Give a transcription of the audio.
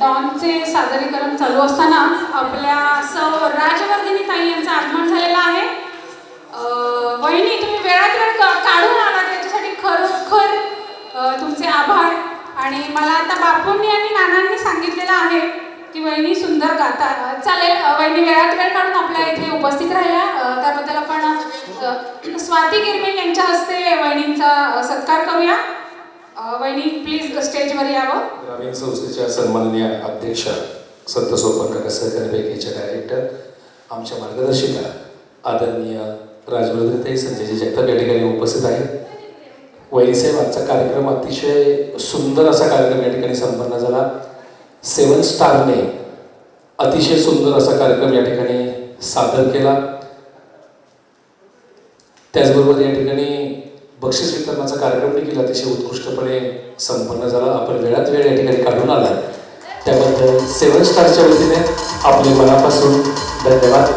डॉनचे सादरीकरण चालू असताना आपल्या सौ राजवर्धिनी ताई यांचं आगमन झालेलं आहे. वहिनी तुम्ही वेळात वेळ काढून आला त्याच्यासाठी खरोखर तुमचे आभार. आणि मला आता बापूंनी आणि नानांनी सांगितलेलं आहे की वहिनी सुंदर गाता. चालेल, वहिनी वेळात वेळ काढून आपल्या इथे उपस्थित राहिल्या त्याबद्दल आपण स्वाती गिरमिल यांच्या हस्ते वहिनींचा सत्कार करूया. वहिनी प्लीज स्टेजवर यावं. ग्रामीण संस्थेच्या सन्माननीय अध्यक्ष संत सोपान काका सहकारी बँकेच्या डायरेक्टर, आमच्या मार्गदर्शिका आदरणीय राजवर्धनताई संजयजी जगताप या ठिकाणी उपस्थित आहेत. वहिनीसाहेब, आजचा कार्यक्रम अतिशय सुंदर असा कार्यक्रम या ठिकाणी संपन्न झाला. 7 स्टारने अतिशय सुंदर असा कार्यक्रम या ठिकाणी सादर केला. त्याचबरोबर या ठिकाणी बक्षीस वितरणाचा कार्यक्रम देखील अतिशय उत्कृष्टपणे संपन्न झाला. आपण वेळात वेळ या ठिकाणी काढून आला त्याबद्दल 7 स्टारच्या वतीने आपले मनापासून धन्यवाद.